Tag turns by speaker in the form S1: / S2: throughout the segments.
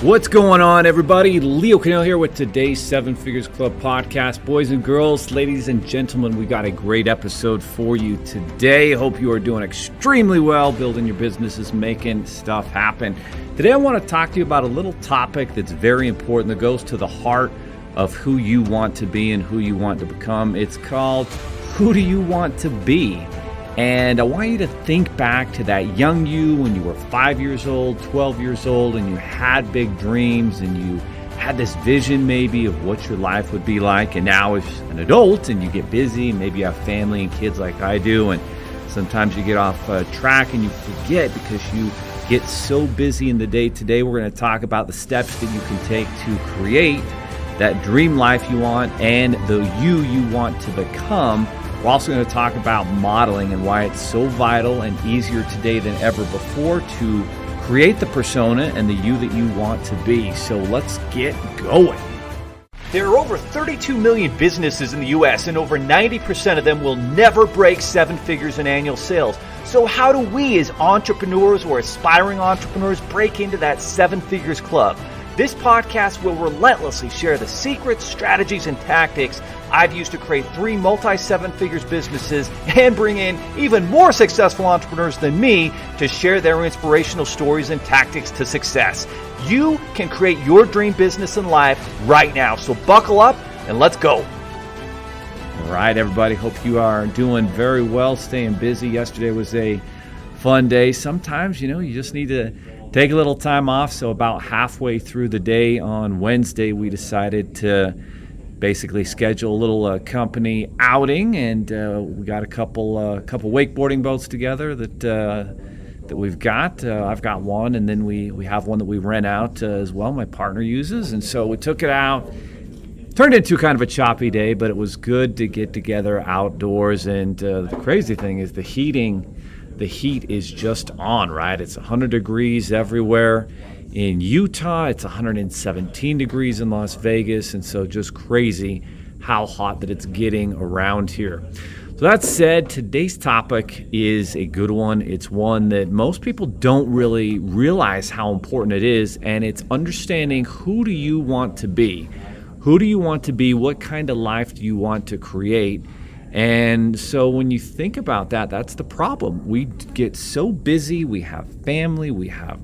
S1: What's going on, everybody? Leo Cannell here with today's Seven Figures Club podcast. Boys and girls, ladies and gentlemen, we got a great episode for you today. Hope you are doing extremely well, building your businesses, making stuff happen. Today I want to talk to you about a little topic that's very important that goes to the heart of who you want to be and who you want to become. It's called, Who Do You Want to Be? And I want you to think back to that young you when you were 5 years old, 12 years old, and you had big dreams and you had this vision maybe of what your life would be like. And now as an adult and you get busy, maybe you have family and kids like I do, and sometimes you get off track and you forget because you get so busy in the day. Today we're going to talk about the steps that you can take to create that dream life you want and the you want to become. We're also going to talk about modeling and why it's so vital and easier today than ever before to create the persona and the you that you want to be. So let's get going.
S2: There are over 32 million businesses in the U.S. and over 90% of them will never break seven figures in annual sales. So how do we as entrepreneurs or aspiring entrepreneurs break into that seven figures club? This podcast will relentlessly share the secrets, strategies, and tactics I've used to create 3 multi-seven figures businesses and bring in even more successful entrepreneurs than me to share their inspirational stories and tactics to success. You can create your dream business and life right now. So buckle up and let's go.
S1: All right, everybody. Hope you are doing very well, staying busy. Yesterday was a fun day. Sometimes, you just need to take a little time off. So about halfway through the day on Wednesday, we decided to basically schedule a little company outing, and we got a couple wakeboarding boats together that we've got. I've got one, and then we have one that we rent out as well. My partner uses, and so we took it out. Turned into kind of a choppy day, but it was good to get together outdoors. And the crazy thing is the heat is just on, right? It's 100 degrees everywhere. In Utah, it's 117 degrees in Las Vegas, and so just crazy how hot that it's getting around here. So that said, today's topic is a good one. It's one that most people don't really realize how important it is, and it's understanding who do you want to be? Who do you want to be? What kind of life do you want to create? And so when you think about that, that's the problem. We get so busy. We have family, we have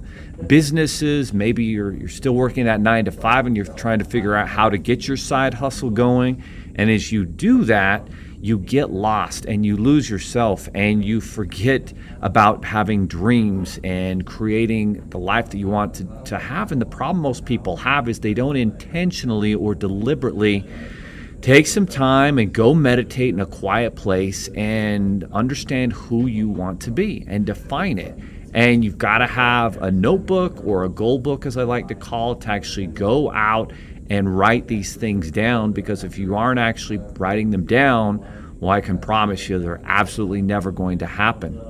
S1: businesses. Maybe you're still working at 9 to 5 and you're trying to figure out how to get your side hustle going. And as you do that, you get lost and you lose yourself and you forget about having dreams and creating the life that you want to have. And the problem most people have is they don't intentionally or deliberately take some time and go meditate in a quiet place and understand who you want to be and define it. And you've got to have a notebook or a goal book, as I like to call it, to actually go out and write these things down, because if you aren't actually writing them down, well, I can promise you they're absolutely never going to happen.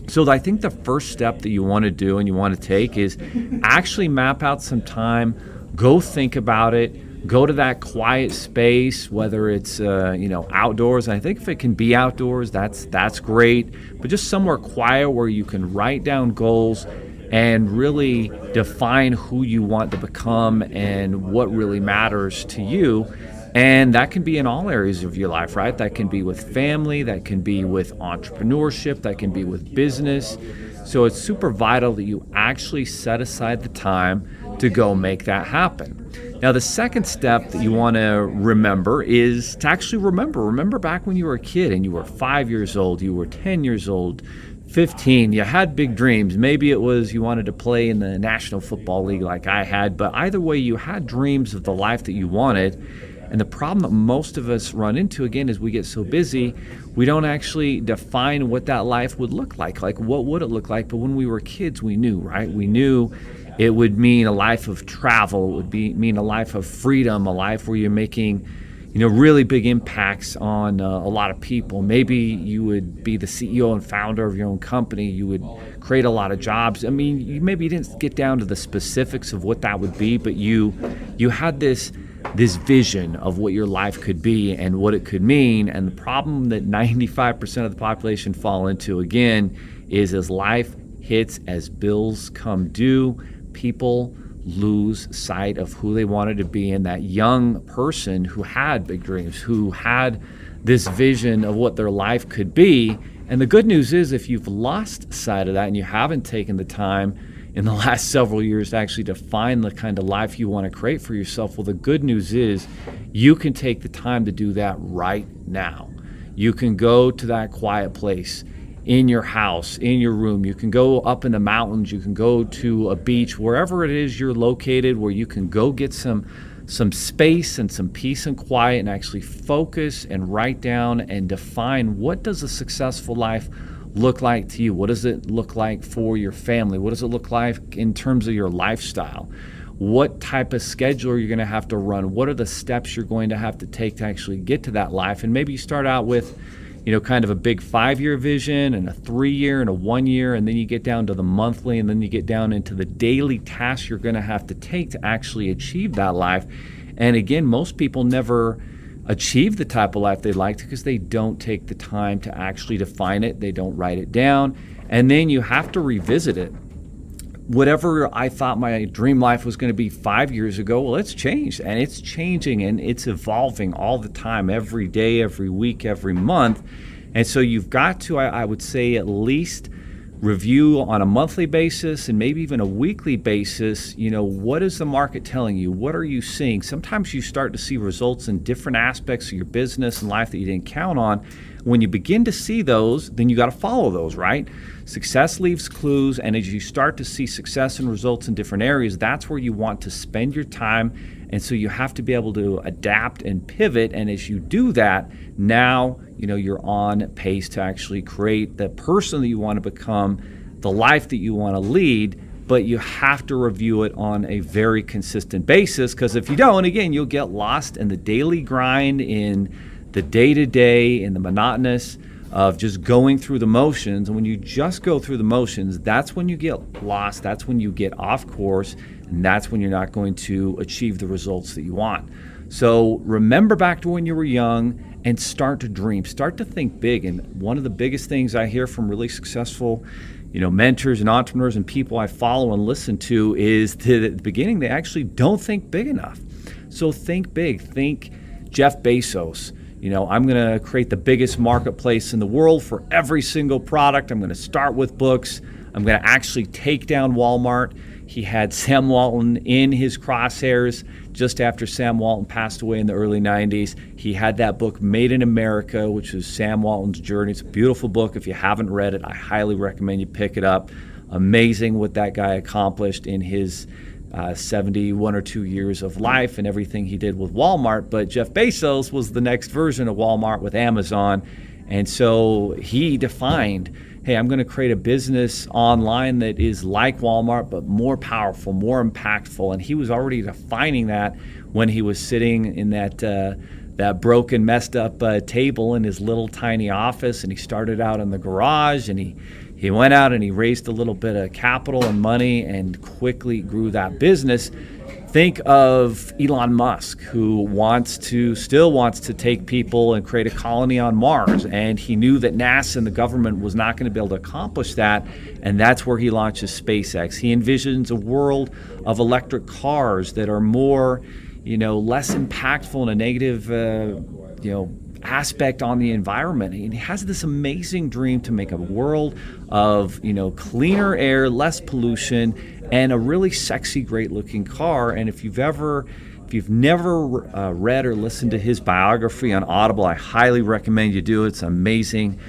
S1: So I think the first step that you want to do and you want to take is actually map out some time, go think about it. Go to that quiet space, whether it's outdoors. And I think if it can be outdoors, that's great. But just somewhere quiet where you can write down goals and really define who you want to become and what really matters to you. And that can be in all areas of your life, right? That can be with family, that can be with entrepreneurship, that can be with business. So it's super vital that you actually set aside the time to go make that happen. Now, the second step that you want to remember is to actually remember back when you were a kid and you were 5 years old, you were 10 years old, 15, you had big dreams. Maybe it was you wanted to play in the National Football League like I had, but either way, you had dreams of the life that you wanted. And the problem that most of us run into, again, is we get so busy, we don't actually define what that life would look like. Like, what would it look like? But when we were kids, we knew, right? We knew it would mean a life of travel. It would mean a life of freedom, a life where you're making, really big impacts on a lot of people. Maybe you would be the CEO and founder of your own company. You would create a lot of jobs. I mean, maybe you didn't get down to the specifics of what that would be, but you had this vision of what your life could be and what it could mean. And the problem that 95% of the population fall into, again, is as life hits, as bills come due, people lose sight of who they wanted to be, and that young person who had big dreams, who had this vision of what their life could be. And the good news is, if you've lost sight of that and you haven't taken the time in the last several years to actually define the kind of life you want to create for yourself, well, the good news is you can take the time to do that right now. You can go to that quiet place in your house, in your room. You can go up in the mountains. You can go to a beach, wherever it is you're located, where you can go get some space and some peace and quiet and actually focus and write down and define, what does a successful life look like to you? What does it look like for your family? What does it look like in terms of your lifestyle? What type of schedule are you going to have to run? What are the steps you're going to have to take to actually get to that life? And maybe you start out with, kind of a big 5-year vision and a 3-year and a 1-year, and then you get down to the monthly, and then you get down into the daily tasks you're going to have to take to actually achieve that life. And again, most people never achieve the type of life they like because they don't take the time to actually define it. They don't write it down, and then you have to revisit it. Whatever I thought my dream life was going to be 5 years ago, well, it's changed, and it's changing, and it's evolving all the time, every day, every week, every month. And so you've got to, I would say, at least review on a monthly basis and maybe even a weekly basis, what is the market telling you? What are you seeing? Sometimes you start to see results in different aspects of your business and life that you didn't count on. When you begin to see those, then you got to follow those, right? Success leaves clues, and as you start to see success and results in different areas, that's where you want to spend your time. And so you have to be able to adapt and pivot, and as you do that, now you're on pace to actually create the person that you want to become, the life that you want to lead. But you have to review it on a very consistent basis, because if you don't, again, you'll get lost in the daily grind, in the day-to-day, in the monotonous of just going through the motions. And when you just go through the motions, that's when you get lost, that's when you get off course, and that's when you're not going to achieve the results that you want. So remember back to when you were young and start to dream, start to think big. And one of the biggest things I hear from really successful mentors and entrepreneurs and people I follow and listen to is that at the beginning, they actually don't think big enough. So think big. Think Jeff Bezos. I'm going to create the biggest marketplace in the world for every single product. I'm going to start with books. I'm going to actually take down Walmart. He had Sam Walton in his crosshairs just after Sam Walton passed away in the early 90s. He had that book, Made in America, which is Sam Walton's journey. It's a beautiful book. If you haven't read it, I highly recommend you pick it up. Amazing what that guy accomplished in his 71 or 2 years of life and everything he did with Walmart. But Jeff Bezos was the next version of Walmart with Amazon. And so he defined, hey, I'm going to create a business online that is like Walmart, but more powerful, more impactful. And he was already defining that when he was sitting in that broken, messed up table in his little tiny office. And he started out in the garage, and he went out and he raised a little bit of capital and money and quickly grew that business. Think of Elon Musk, who still wants to take people and create a colony on Mars. And he knew that NASA and the government was not going to be able to accomplish that. And that's where he launches SpaceX. He envisions a world of electric cars that are more, less impactful in a negative, aspect on the environment. And he has this amazing dream to make a world of, cleaner air, less pollution, and a really sexy, great-looking car. And if you've never read or listened to his biography on Audible, I highly recommend you do it. It's an amazing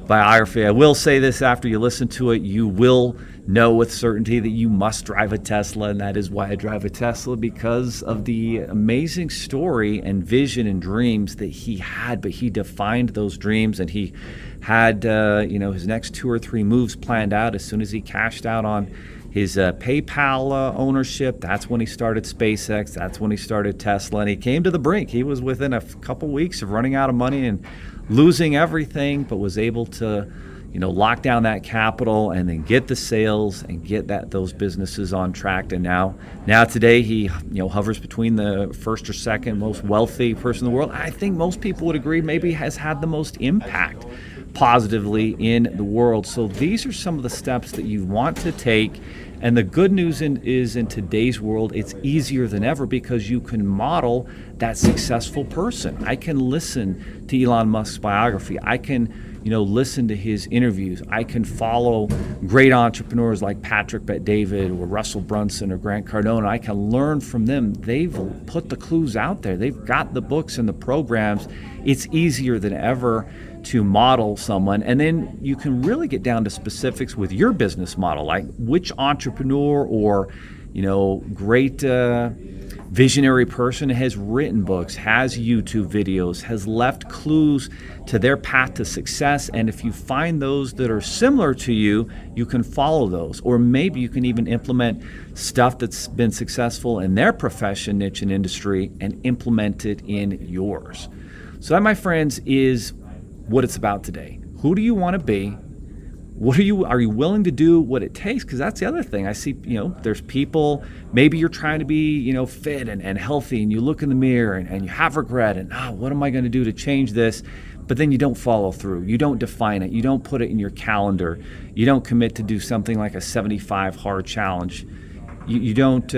S1: biography. I will say this: after you listen to it, you will know with certainty that you must drive a Tesla, and that is why I drive a Tesla, because of the amazing story and vision and dreams that he had. But he defined those dreams, and he had his next 2 or 3 moves planned out as soon as he cashed out on his PayPal ownership. That's when he started SpaceX. That's when he started Tesla, and he came to the brink. He was within a couple weeks of running out of money and losing everything, but was able to lock down that capital and then get the sales and get those businesses on track. And now today he hovers between the first or second most wealthy person in the world. I think most people would agree maybe has had the most impact positively in the world. So these are some of the steps that you want to take And the good news is in today's world, it's easier than ever because you can model that successful person. I can listen to Elon Musk's biography. I can listen to his interviews. I can follow great entrepreneurs like Patrick Bet-David or Russell Brunson or Grant Cardone. I can learn from them. They've put the clues out there. They've got the books and the programs. It's easier than ever to model someone. And then you can really get down to specifics with your business model, like which entrepreneur or great visionary person has written books, has YouTube videos, has left clues to their path to success. And if you find those that are similar to you, you can follow those. Or maybe you can even implement stuff that's been successful in their profession, niche, and industry and implement it in yours. So that, my friends, is what it's about today. Who do you want to be? Are you willing to do what it takes? Because that's the other thing. I see, there's people, maybe you're trying to be, fit and healthy, and you look in the mirror and you have regret and, what am I going to do to change this? But then you don't follow through. You don't define it. You don't put it in your calendar. You don't commit to do something like a 75 hard challenge. You don't,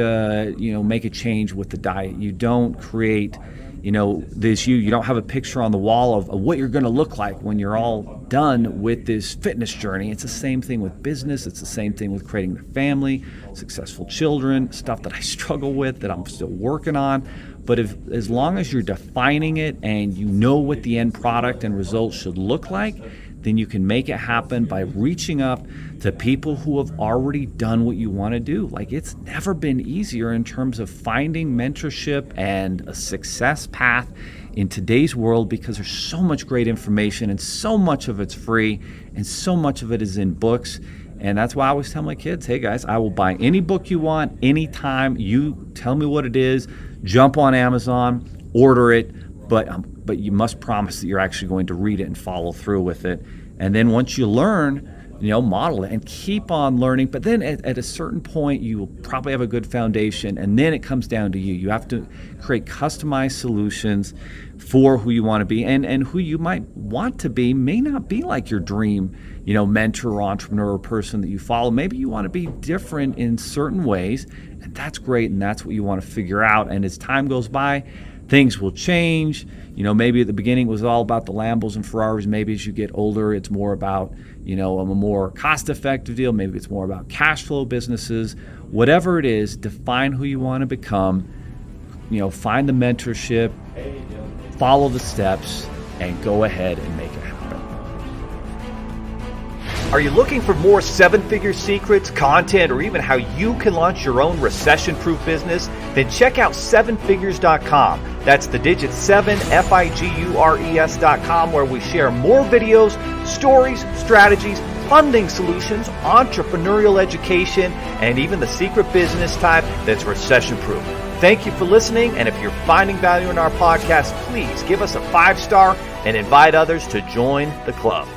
S1: make a change with the diet. You don't create, you don't have a picture on the wall of what you're going to look like when you're all done with this fitness journey. It's the same thing with business. It's the same thing with creating a family, successful children, stuff that I struggle with that I'm still working on. But as long as you're defining it and you know what the end product and results should look like, then you can make it happen by reaching up to people who have already done what you want to do. Like, it's never been easier in terms of finding mentorship and a success path in today's world, because there's so much great information and so much of it's free and so much of it is in books. And that's why I always tell my kids, hey guys, I will buy any book you want anytime. You tell me what it is, jump on Amazon, order it, but you must promise that you're actually going to read it and follow through with it. And then once you learn, model it and keep on learning. But then at a certain point, you will probably have a good foundation, and then it comes down to you. You have to create customized solutions for who you want to be, and who you might want to be may not be like your dream, mentor or entrepreneur or person that you follow. Maybe you want to be different in certain ways, and that's great, and that's what you want to figure out. And as time goes by, things will change. Maybe at the beginning it was all about the Lambos and Ferraris. Maybe as you get older, it's more about, a more cost-effective deal. Maybe it's more about cash flow businesses. Whatever it is, define who you want to become. Find the mentorship, follow the steps, and go ahead and make it happen.
S2: Are you looking for more seven-figure secrets, content, or even how you can launch your own recession-proof business? Then check out sevenfigures.com. That's the digit 7, Figures.com, where we share more videos, stories, strategies, funding solutions, entrepreneurial education, and even the secret business type that's recession-proof. Thank you for listening, and if you're finding value in our podcast, please give us a 5-star and invite others to join the club.